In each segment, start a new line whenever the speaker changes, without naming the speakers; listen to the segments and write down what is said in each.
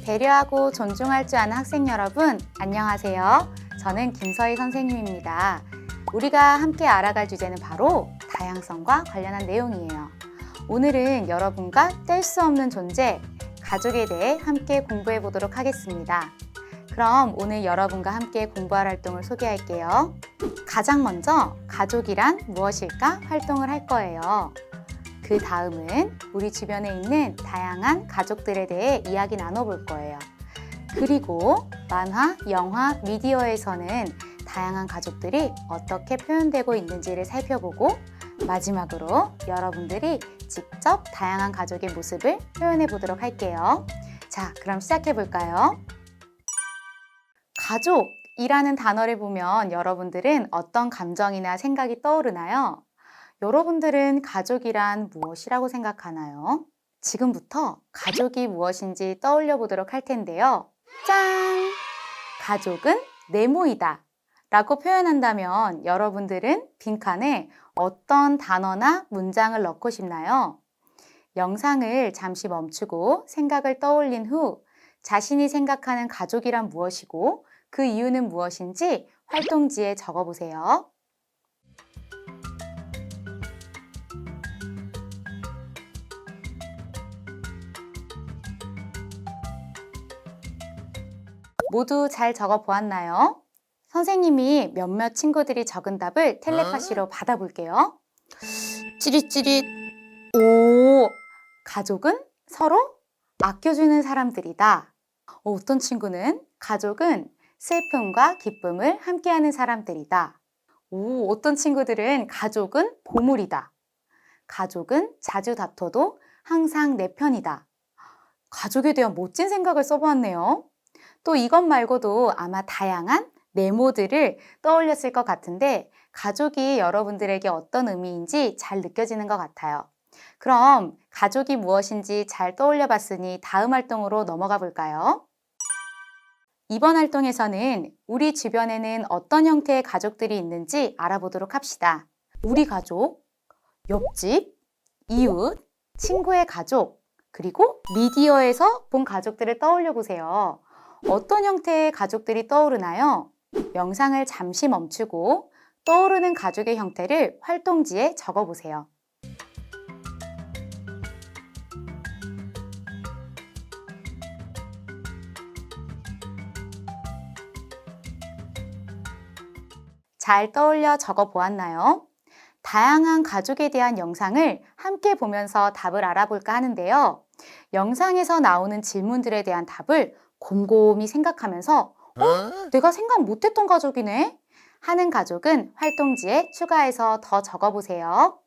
배려하고 존중할 줄 아는 학생 여러분, 안녕하세요. 저는 김서희 선생님입니다. 우리가 함께 알아갈 주제는 바로 다양성과 관련한 내용이에요. 오늘은 여러분과 뗄 수 없는 존재, 가족에 대해 함께 공부해 보도록 하겠습니다. 그럼 오늘 여러분과 함께 공부할 활동을 소개할게요. 가장 먼저 가족이란 무엇일까 활동을 할 거예요. 그 다음은 우리 주변에 있는 다양한 가족들에 대해 이야기 나눠볼 거예요. 그리고 만화, 영화, 미디어에서는 다양한 가족들이 어떻게 표현되고 있는지를 살펴보고 마지막으로 여러분들이 직접 다양한 가족의 모습을 표현해 보도록 할게요. 자, 그럼 시작해 볼까요? 가족이라는 단어를 보면 여러분들은 어떤 감정이나 생각이 떠오르나요? 여러분들은 가족이란 무엇이라고 생각하나요? 지금부터 가족이 무엇인지 떠올려 보도록 할 텐데요. 짠! 가족은 네모이다 라고 표현한다면 여러분들은 빈칸에 어떤 단어나 문장을 넣고 싶나요? 영상을 잠시 멈추고 생각을 떠올린 후 자신이 생각하는 가족이란 무엇이고 그 이유는 무엇인지 활동지에 적어보세요. 모두 잘 적어보았나요? 선생님이 몇몇 친구들이 적은 답을 텔레파시로 받아볼게요. 찌릿찌릿. 오! 가족은 서로 아껴주는 사람들이다. 어떤 친구는 가족은 슬픔과 기쁨을 함께하는 사람들이다. 어떤 친구들은 가족은 보물이다. 가족은 자주 다퉈도 항상 내 편이다. 가족에 대한 멋진 생각을 써보았네요. 또 이것 말고도 아마 다양한 네모들을 떠올렸을 것 같은데 가족이 여러분들에게 어떤 의미인지 잘 느껴지는 것 같아요. 그럼 가족이 무엇인지 잘 떠올려 봤으니 다음 활동으로 넘어가 볼까요? 이번 활동에서는 우리 주변에는 어떤 형태의 가족들이 있는지 알아보도록 합시다. 우리 가족, 옆집, 이웃, 친구의 가족, 그리고 미디어에서 본 가족들을 떠올려 보세요. 어떤 형태의 가족들이 떠오르나요? 영상을 잠시 멈추고 떠오르는 가족의 형태를 활동지에 적어보세요. 잘 떠올려 적어보았나요? 다양한 가족에 대한 영상을 함께 보면서 답을 알아볼까 하는데요. 영상에서 나오는 질문들에 대한 답을 곰곰이 생각하면서 내가 생각 못했던 가족이네 하는 가족은 활동지에 추가해서 더 적어보세요.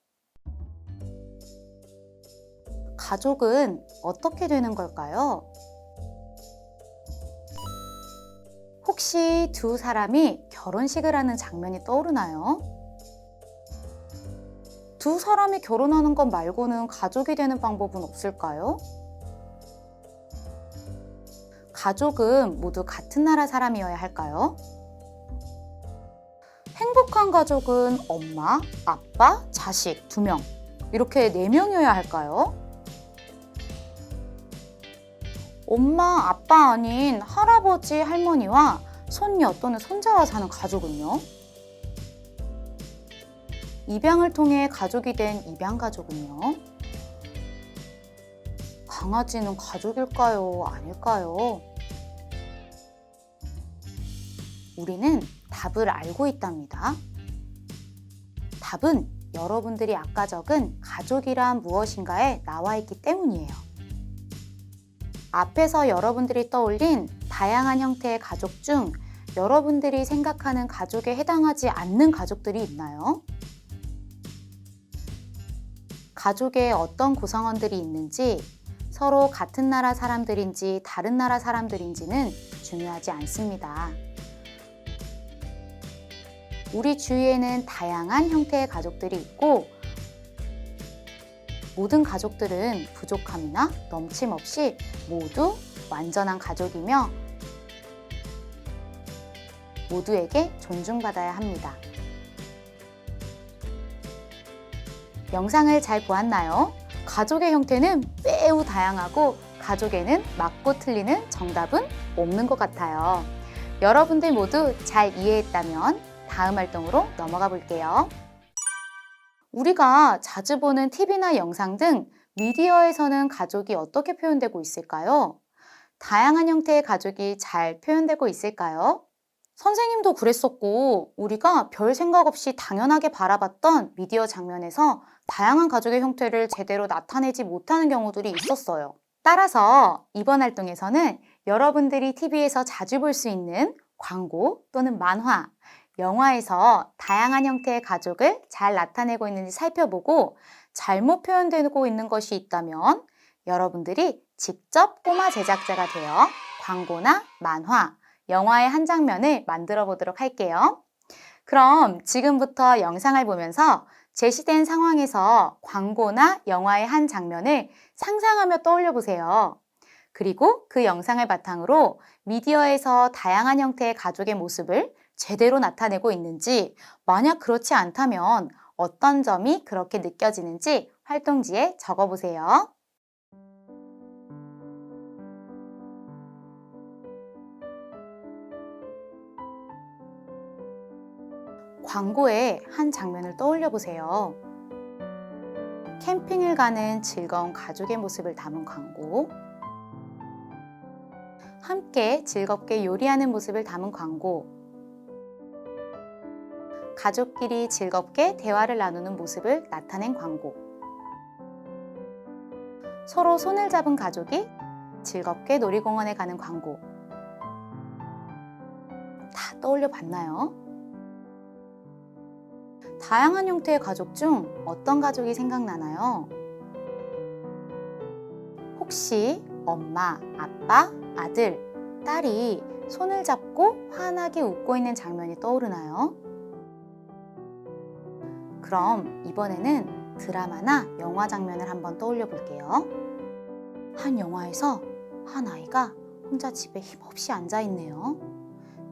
가족은 어떻게 되는 걸까요? 혹시 두 사람이 결혼식을 하는 장면이 떠오르나요? 두 사람이 결혼하는 것 말고는 가족이 되는 방법은 없을까요? 가족은 모두 같은 나라 사람이어야 할까요? 행복한 가족은 엄마, 아빠, 자식 2명 이렇게 4명이어야 할까요? 엄마, 아빠 아닌 할아버지, 할머니와 손녀 또는 손자와 사는 가족은요? 입양을 통해 가족이 된 입양 가족은요? 강아지는 가족일까요? 아닐까요? 우리는 답을 알고 있답니다. 답은 여러분들이 아까 적은 가족이란 무엇인가에 나와 있기 때문이에요. 앞에서 여러분들이 떠올린 다양한 형태의 가족 중 여러분들이 생각하는 가족에 해당하지 않는 가족들이 있나요? 가족에 어떤 구성원들이 있는지 서로 같은 나라 사람들인지 다른 나라 사람들인지는 중요하지 않습니다. 우리 주위에는 다양한 형태의 가족들이 있고 모든 가족들은 부족함이나 넘침 없이 모두 완전한 가족이며 모두에게 존중받아야 합니다. 영상을 잘 보았나요? 가족의 형태는 매우 다양하고 가족에는 맞고 틀리는 정답은 없는 것 같아요. 여러분들 모두 잘 이해했다면 다음 활동으로 넘어가 볼게요. 우리가 자주 보는 TV나 영상 등 미디어에서는 가족이 어떻게 표현되고 있을까요? 다양한 형태의 가족이 잘 표현되고 있을까요? 선생님도 그랬었고, 우리가 별 생각 없이 당연하게 바라봤던 미디어 장면에서 다양한 가족의 형태를 제대로 나타내지 못하는 경우들이 있었어요. 따라서 이번 활동에서는 여러분들이 TV에서 자주 볼 수 있는 광고 또는 만화, 영화에서 다양한 형태의 가족을 잘 나타내고 있는지 살펴보고 잘못 표현되고 있는 것이 있다면 여러분들이 직접 꼬마 제작자가 되어 광고나 만화, 영화의 한 장면을 만들어 보도록 할게요. 그럼 지금부터 영상을 보면서 제시된 상황에서 광고나 영화의 한 장면을 상상하며 떠올려 보세요. 그리고 그 영상을 바탕으로 미디어에서 다양한 형태의 가족의 모습을 제대로 나타내고 있는지, 만약 그렇지 않다면 어떤 점이 그렇게 느껴지는지 활동지에 적어보세요. 광고의 한 장면을 떠올려 보세요. 캠핑을 가는 즐거운 가족의 모습을 담은 광고, 함께 즐겁게 요리하는 모습을 담은 광고, 가족끼리 즐겁게 대화를 나누는 모습을 나타낸 광고, 서로 손을 잡은 가족이 즐겁게 놀이공원에 가는 광고. 다 떠올려 봤나요? 다양한 형태의 가족 중 어떤 가족이 생각나나요? 혹시 엄마, 아빠, 아들, 딸이 손을 잡고 환하게 웃고 있는 장면이 떠오르나요? 그럼 이번에는 드라마나 영화 장면을 한번 떠올려 볼게요. 한 영화에서 한 아이가 혼자 집에 힘없이 앉아 있네요.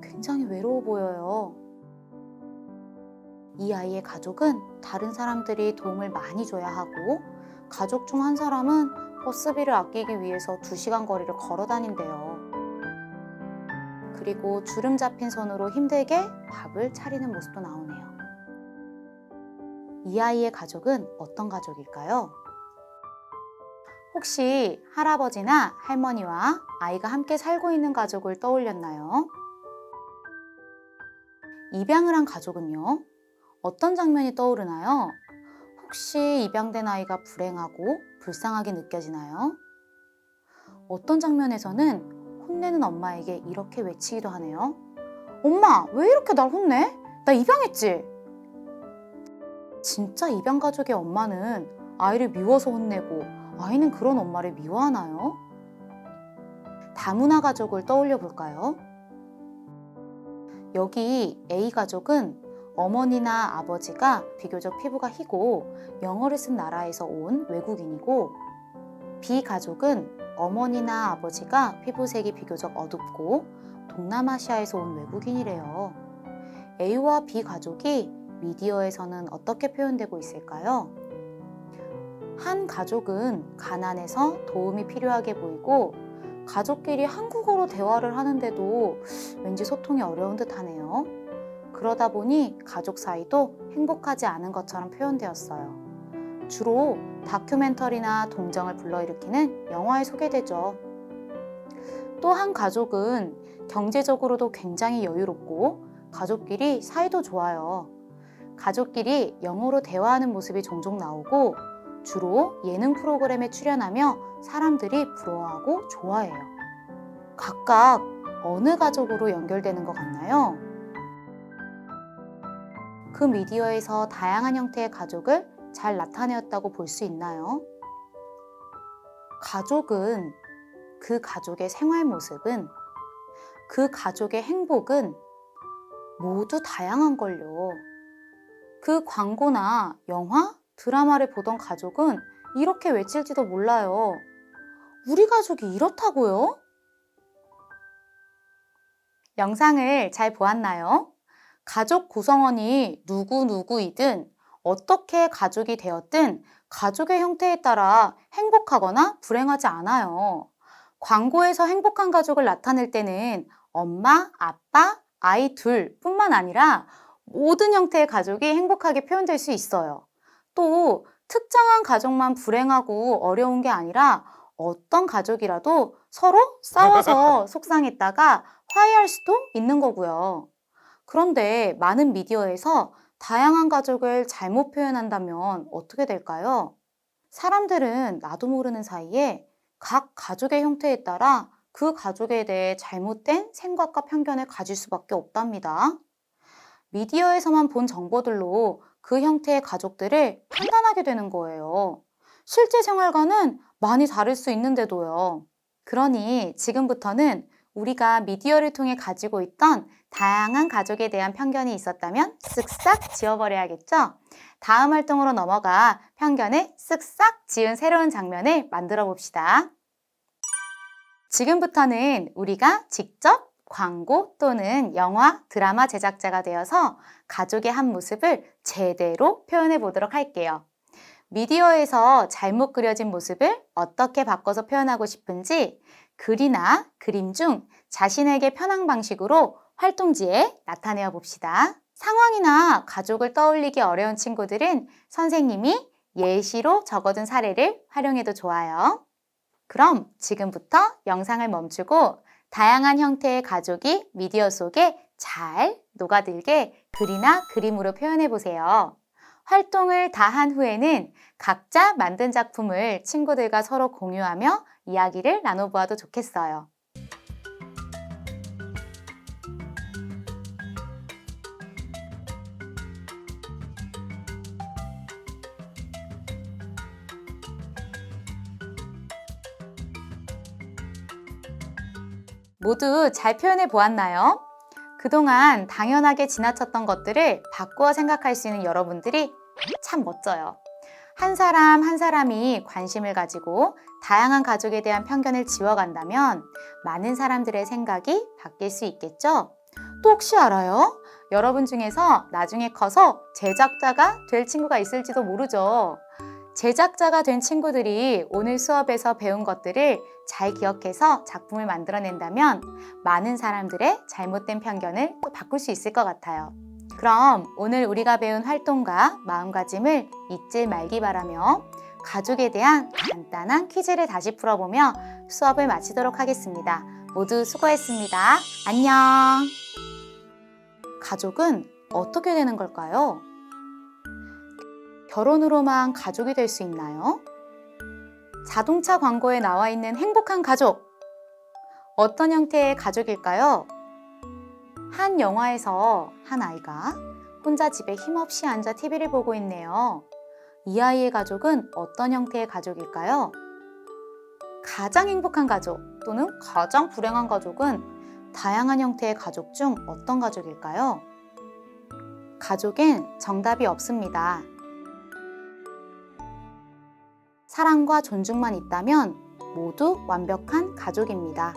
굉장히 외로워 보여요. 이 아이의 가족은 다른 사람들이 도움을 많이 줘야 하고, 가족 중 한 사람은 버스비를 아끼기 위해서 2시간 거리를 걸어 다닌대요. 그리고 주름 잡힌 손으로 힘들게 밥을 차리는 모습도 나오네요. 이 아이의 가족은 어떤 가족일까요? 혹시 할아버지나 할머니와 아이가 함께 살고 있는 가족을 떠올렸나요? 입양을 한 가족은요? 어떤 장면이 떠오르나요? 혹시 입양된 아이가 불행하고 불쌍하게 느껴지나요? 어떤 장면에서는 혼내는 엄마에게 이렇게 외치기도 하네요. 엄마, 왜 이렇게 날 혼내? 나 입양했지? 진짜 입양 가족의 엄마는 아이를 미워서 혼내고, 아이는 그런 엄마를 미워하나요? 다문화 가족을 떠올려 볼까요? 여기 A 가족은 어머니나 아버지가 비교적 피부가 희고 영어를 쓴 나라에서 온 외국인이고, B 가족은 어머니나 아버지가 피부색이 비교적 어둡고 동남아시아에서 온 외국인이래요. A와 B 가족이 미디어에서는 어떻게 표현되고 있을까요? 한 가족은 가난해서 도움이 필요하게 보이고, 가족끼리 한국어로 대화를 하는데도 왠지 소통이 어려운 듯 하네요. 그러다 보니 가족 사이도 행복하지 않은 것처럼 표현되었어요. 주로 다큐멘터리나 동정을 불러일으키는 영화에 소개되죠. 또 한 가족은 경제적으로도 굉장히 여유롭고 가족끼리 사이도 좋아요. 가족끼리 영어로 대화하는 모습이 종종 나오고, 주로 예능 프로그램에 출연하며 사람들이 부러워하고 좋아해요. 각각 어느 가족으로 연결되는 것 같나요? 그 미디어에서 다양한 형태의 가족을 잘 나타내었다고 볼 수 있나요? 가족은, 그 가족의 생활 모습은, 그 가족의 행복은 모두 다양한 걸요. 그 광고나 영화, 드라마를 보던 가족은 이렇게 외칠지도 몰라요. 우리 가족이 이렇다고요? 영상을 잘 보았나요? 가족 구성원이 누구이든 어떻게 가족이 되었든 가족의 형태에 따라 행복하거나 불행하지 않아요. 광고에서 행복한 가족을 나타낼 때는 엄마, 아빠, 아이 둘뿐만 아니라 모든 형태의 가족이 행복하게 표현될 수 있어요. 또 특정한 가족만 불행하고 어려운 게 아니라 어떤 가족이라도 서로 싸워서 속상했다가 화해할 수도 있는 거고요. 그런데 많은 미디어에서 다양한 가족을 잘못 표현한다면 어떻게 될까요? 사람들은 나도 모르는 사이에 각 가족의 형태에 따라 그 가족에 대해 잘못된 생각과 편견을 가질 수밖에 없답니다. 미디어에서만 본 정보들로 그 형태의 가족들을 판단하게 되는 거예요. 실제 생활과는 많이 다를 수 있는데도요. 그러니 지금부터는 우리가 미디어를 통해 가지고 있던 다양한 가족에 대한 편견이 있었다면 쓱싹 지워버려야겠죠? 다음 활동으로 넘어가 편견을 쓱싹 지운 새로운 장면을 만들어 봅시다. 지금부터는 우리가 직접 광고 또는 영화, 드라마 제작자가 되어서 가족의 한 모습을 제대로 표현해 보도록 할게요. 미디어에서 잘못 그려진 모습을 어떻게 바꿔서 표현하고 싶은지 글이나 그림 중 자신에게 편한 방식으로 활동지에 나타내어 봅시다. 상황이나 가족을 떠올리기 어려운 친구들은 선생님이 예시로 적어둔 사례를 활용해도 좋아요. 그럼 지금부터 영상을 멈추고 다양한 형태의 가족이 미디어 속에 잘 녹아들게 글이나 그림으로 표현해 보세요. 활동을 다 한 후에는 각자 만든 작품을 친구들과 서로 공유하며 이야기를 나눠보아도 좋겠어요. 모두 잘 표현해 보았나요? 그동안 당연하게 지나쳤던 것들을 바꾸어 생각할 수 있는 여러분들이 참 멋져요. 한 사람 한 사람이 관심을 가지고 다양한 가족에 대한 편견을 지워간다면 많은 사람들의 생각이 바뀔 수 있겠죠? 또 혹시 알아요? 여러분 중에서 나중에 커서 제작자가 될 친구가 있을지도 모르죠. 제작자가 된 친구들이 오늘 수업에서 배운 것들을 잘 기억해서 작품을 만들어낸다면 많은 사람들의 잘못된 편견을 또 바꿀 수 있을 것 같아요. 그럼 오늘 우리가 배운 활동과 마음가짐을 잊지 말기 바라며 가족에 대한 간단한 퀴즈를 다시 풀어보며 수업을 마치도록 하겠습니다. 모두 수고했습니다. 안녕! 가족은 어떻게 되는 걸까요? 결혼으로만 가족이 될 수 있나요? 자동차 광고에 나와 있는 행복한 가족. 어떤 형태의 가족일까요? 한 영화에서 한 아이가 혼자 집에 힘없이 앉아 TV를 보고 있네요. 이 아이의 가족은 어떤 형태의 가족일까요? 가장 행복한 가족 또는 가장 불행한 가족은 다양한 형태의 가족 중 어떤 가족일까요? 가족엔 정답이 없습니다. 사랑과 존중만 있다면 모두 완벽한 가족입니다.